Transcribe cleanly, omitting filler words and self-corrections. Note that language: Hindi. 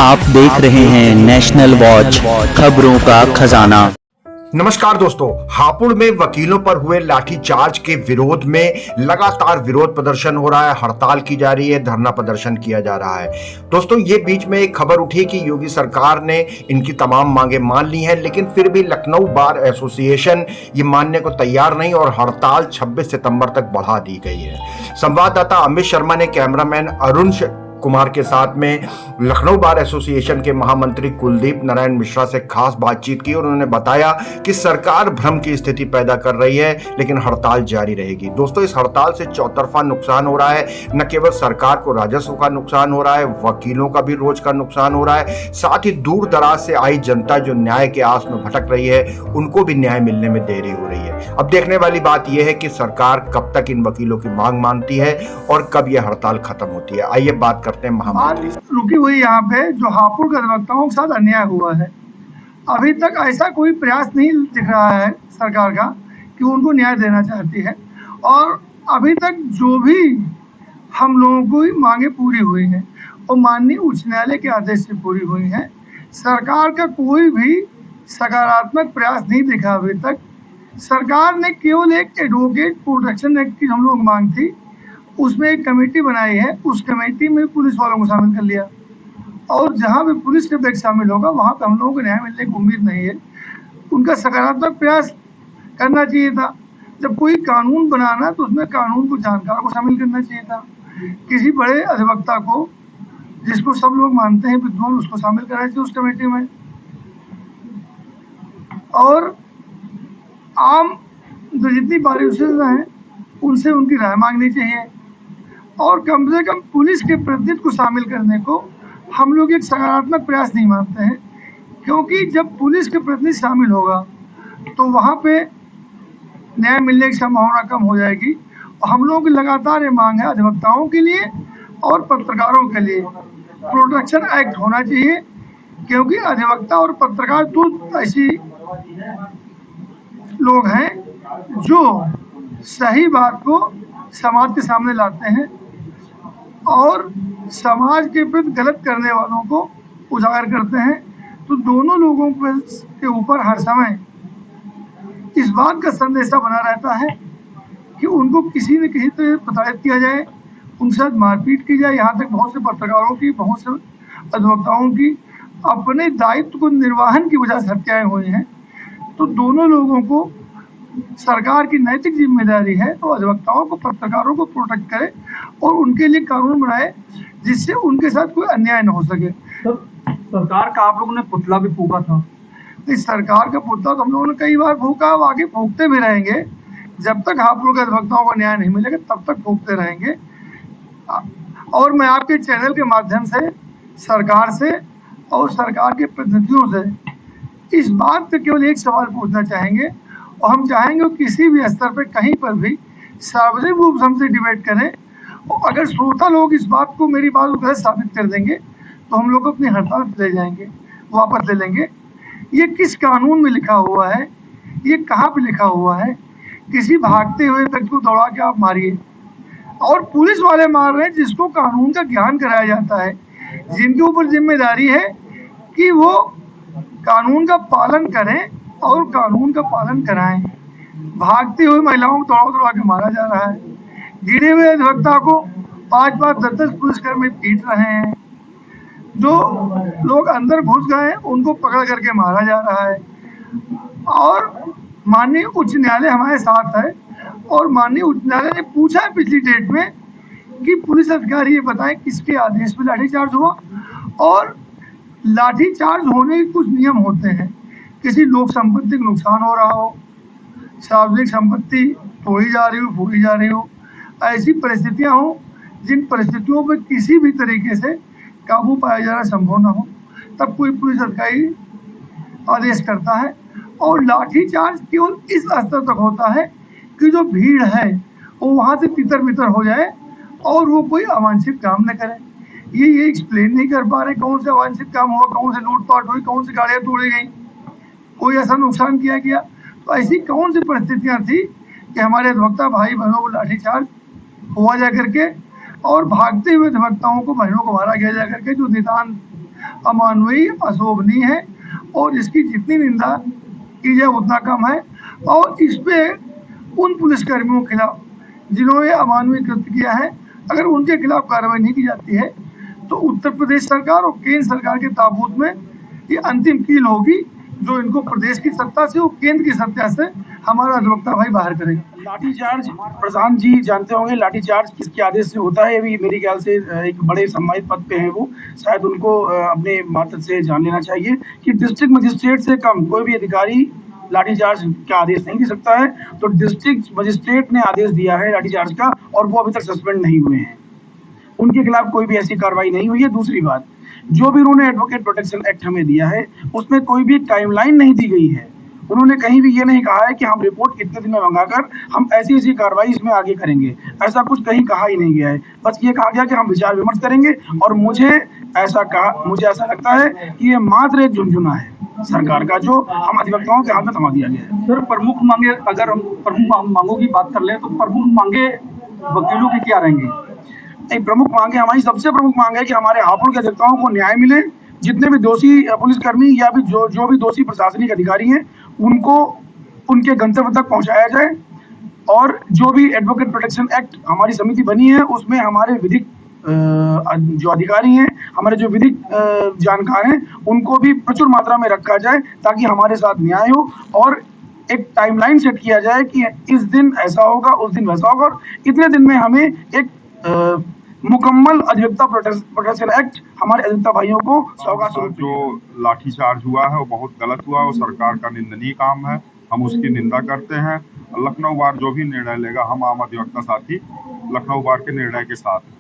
आप देख रहे हैं नेशनल वॉच, खबरों का खजाना। नमस्कार दोस्तों, हापुड़ में वकीलों पर हुए लाठीचार्ज के विरोध में लगातार विरोध प्रदर्शन हो रहा है, हड़ताल की जा रही है, धरना प्रदर्शन किया जा रहा है। दोस्तों, ये बीच में एक खबर उठी कि योगी सरकार ने इनकी तमाम मांगे मान ली हैं, लेकिन फिर भी लखनऊ बार एसोसिएशन ये मानने को तैयार नहीं और हड़ताल 26 सितंबर तक बढ़ा दी गई है। संवाददाता अमित शर्मा ने कैमरामैन अरुण कुमार के साथ में लखनऊ बार एसोसिएशन के महामंत्री कुलदीप नारायण मिश्रा से खास बातचीत की और उन्होंने बताया कि सरकार भ्रम की स्थिति पैदा कर रही है, लेकिन हड़ताल जारी रहेगी। दोस्तों, इस हड़ताल से चौतरफा नुकसान हो रहा है। न केवल सरकार को राजस्व का नुकसान हो रहा है, वकीलों का भी रोज का नुकसान हो रहा है। साथ ही दूर दराज से आई जनता जो न्याय के आस में भटक रही है, उनको भी न्याय मिलने में देरी हो रही है। अब देखने वाली बात यह है कि सरकार कब तक इन वकीलों की मांग मानती है और कब यह हड़ताल खत्म होती है। आइए बात करते हैं महामंत्री से। रुकी हुई यहाँ पे जो हापुड़ के अधिवक्ताओं के साथ अन्याय हुआ है, अभी तक ऐसा कोई प्रयास नहीं दिख रहा है सरकार का कि उनको न्याय देना चाहती है। और अभी तक जो भी हम लोगों को मांगे पूरी हुई हैं वो माननीय उच्च न्यायालय के आदेश से पूरी हुई हैं। सरकार का कोई भी सकारात्मक प्रयास नहीं दिखा अभी तक। सरकार ने केवल एक एडवोकेट प्रोटेक्शन एक्ट की हम लोग मांग थी, उसमें एक कमेटी बनाई है, उस कमेटी में पुलिस वालों को शामिल कर लिया और जहां भी पुलिस का व्यक्ति शामिल होगा वहां पे हम लोगों को न्याय मिलने की उम्मीद नहीं है। उनका सकारात्मक प्रयास करना चाहिए था। जब कोई कानून बनाना तो उसमें कानून को जानकार को शामिल करना चाहिए था। किसी बड़े अधिवक्ता को, जिसको सब लोग मानते हैं विद्वान, उसको शामिल करना चाहिए उस कमेटी में। और आम जो जितनी बारिशें हैं उनसे उनकी राय मांगनी चाहिए और कम से कम पुलिस के प्रतिनिधि को शामिल करने को हम लोग एक सकारात्मक प्रयास नहीं मानते हैं, क्योंकि जब पुलिस के प्रतिनिधि शामिल होगा तो वहाँ पे न्याय मिलने की संभावना कम हो जाएगी। और हम लोगों की लगातार ये मांग है अधिवक्ताओं के लिए और पत्रकारों के लिए प्रोटेक्शन एक्ट होना चाहिए, क्योंकि अधिवक्ता और पत्रकार दो ऐसी लोग हैं जो सही बात को समाज के सामने लाते हैं और समाज के प्रति गलत करने वालों को उजागर करते हैं। तो दोनों लोगों के ऊपर हर समय इस बात का संदेशा बना रहता है कि उनको किसी न किसी तरह प्रताड़ित किया जाए, उनके साथ मारपीट की जाए। यहाँ तक बहुत से पत्रकारों की, बहुत से अधिवक्ताओं की अपने दायित्व को निर्वाहन की वजह से हत्याएं हुई हैं। तो दोनों लोगों को सरकार की नैतिक जिम्मेदारी है तो अधिवक्ताओं को, पत्रकारों को प्रोटेक्ट करे और उनके लिए कानून बनाए जिससे उनके साथ कोई अन्याय न हो सके। सरकार का आप लोगों ने पुतला भी फूका था। इस सरकार का पुतला तो हम लोगों ने कई बार फूका, आगे फूकते भी रहेंगे। जब तक हापुड़ के अधिवक्ताओं को न्याय नहीं मिलेगा तब तक फूकते रहेंगे। और मैं आपके चैनल के माध्यम से सरकार से और सरकार के प्रतिनिधियों से इस बात पे केवल एक सवाल पूछना चाहेंगे और हम चाहेंगे किसी भी स्तर पे कहीं पर भी सार्वजनिक रूप से हमसे डिबेट करें। और अगर श्रोता लोग इस बात को, मेरी बात को गलत साबित कर देंगे तो हम लोग अपनी हड़ताल ले जाएंगे, वापस ले लेंगे। ये किस कानून में लिखा हुआ है, ये कहाँ पे लिखा हुआ है? किसी भागते हुए व्यक्ति को दौड़ा के आप मारिए और पुलिस वाले मार रहे हैं जिसको कानून का ज्ञान कराया जाता है, जिनके ऊपर जिम्मेदारी है कि वो कानून का पालन करें और कानून का पालन कराएं। भागती हुई महिलाओं को दौड़ा के मारा जा रहा है। गिरे हुए अधिवक्ता को 5-5, 10-10 पुलिसकर्मी पीट रहे हैं। जो लोग अंदर घुस गए उनको पकड़ करके मारा जा रहा है। और माननीय उच्च न्यायालय हमारे साथ है और माननीय उच्च न्यायालय ने पूछा है पिछली डेट में कि पुलिस अधिकारी ये बताएं किसके आदेश पे लाठीचार्ज हुआ। और लाठीचार्ज होने के कुछ नियम होते हैं। किसी लोक संपत्ति को नुकसान हो रहा हो, सार्वजनिक संपत्ति तोड़ी जा रही हो, फूटी जा रही हो, ऐसी परिस्थितियां हो जिन परिस्थितियों पर किसी भी तरीके से काबू पाया जाना संभव ना हो, तब कोई पुलिस अधिकारी आदेश करता है। और लाठीचार्ज केवल इस स्तर तक होता है कि जो भीड़ है वो वहाँ से तितर बितर हो जाए और वो कोई अवांछित काम न करे। ये एक्सप्लेन नहीं कर पा रहे कौन से अवांछित काम हुआ, कौन से लूटपाट हुई, कौन सी गाड़ियाँ तोड़ी गई, कोई ऐसा नुकसान किया गया। तो ऐसी कौन सी परिस्थितियां थी कि हमारे अधिवक्ता भाई बहनों को लाठीचार्ज हुआ जा करके और भागते हुए अधिवक्ताओं को, बहनों को मारा गया जा करके, जो निदान अमानवीय, अशोभनीय है और इसकी जितनी निंदा की जाए उतना कम है। और इस पे उन पुलिसकर्मियों के खिलाफ जिन्होंने अमानवीय कृत्य किया है, अगर उनके खिलाफ कार्रवाई नहीं की जाती है तो उत्तर प्रदेश सरकार और केंद्र सरकार के ताबूत में ये अंतिम कील होगी जो इनको प्रदेश की सत्ता से और केंद्र की सत्ता से हमारा अधिवक्ता भाई बाहर करेगा। लाठीचार्ज प्रशांत जी जानते होंगे लाठीचार्ज किसके आदेश से होता है। अभी मेरे ख्याल से एक बड़े सम्मानित पद पे हैं वो, शायद उनको अपने मातहत से जान लेना चाहिए कि डिस्ट्रिक्ट मजिस्ट्रेट से कम कोई भी अधिकारी लाठीचार्ज का आदेश नहीं दे सकता है। तो डिस्ट्रिक्ट मजिस्ट्रेट ने आदेश दिया है लाठीचार्ज का और वो अभी तक सस्पेंड नहीं हुए हैं, उनके खिलाफ कोई भी ऐसी कार्रवाई नहीं हुई है। दूसरी बात, जो भी उन्होंने एडवोकेट प्रोटेक्शन एक्ट हमें दिया है उसमें कोई भी टाइमलाइन नहीं दी गई है। उन्होंने कहीं भी ये नहीं कहा है कि हम रिपोर्ट इतने दिन में मंगाकर हम ऐसी ऐसी कार्रवाई इसमें आगे करेंगे, ऐसा कुछ कहीं कहा ही नहीं गया है। बस ये कहा गया कि हम विचार विमर्श करेंगे और मुझे ऐसा लगता है कि ये मात्र एक झुनझुना है सरकार का जो हम अधिवक्ताओं के हाथ में थमा दिया गया है। सर, प्रमुख मांगे, अगर हम प्रमुख मांगों की बात कर ले तो प्रमुख मांगे वकीलों की क्या रहेंगी? एक प्रमुख मांग है, हमारी सबसे प्रमुख मांग है कि हमारे हापुड़ के अधिवक्ताओं को न्याय मिले। जितने भी दोषी पुलिसकर्मी या भी जो भी दोषी प्रशासनिक अधिकारी हैं उनको उनके गंतव्य तक पहुंचाया जाए। और जो भी एडवोकेट प्रोटेक्शन एक्ट हमारी समिति बनी है उसमें हमारे विधिक जो अधिकारी हैं, हमारे जो विधिक जानकार हैं, उनको भी प्रचुर मात्रा में रखा जाए ताकि हमारे साथ न्याय हो और एक टाइमलाइन सेट किया जाए कि इस दिन ऐसा होगा, उस दिन वैसा होगा और इतने दिन में हमें एक मुकम्मल अधिवक्ता प्रोटेक्शन एक्ट हमारे अधिवक्ता भाइयों को सौगात स्वरूप। जो लाठीचार्ज हुआ है वो बहुत गलत हुआ है, वो सरकार का निंदनीय काम है, हम उसकी निंदा करते हैं। लखनऊ बार जो भी निर्णय लेगा, हम आम अधिवक्ता साथी लखनऊ बार के निर्णय के साथ हैं।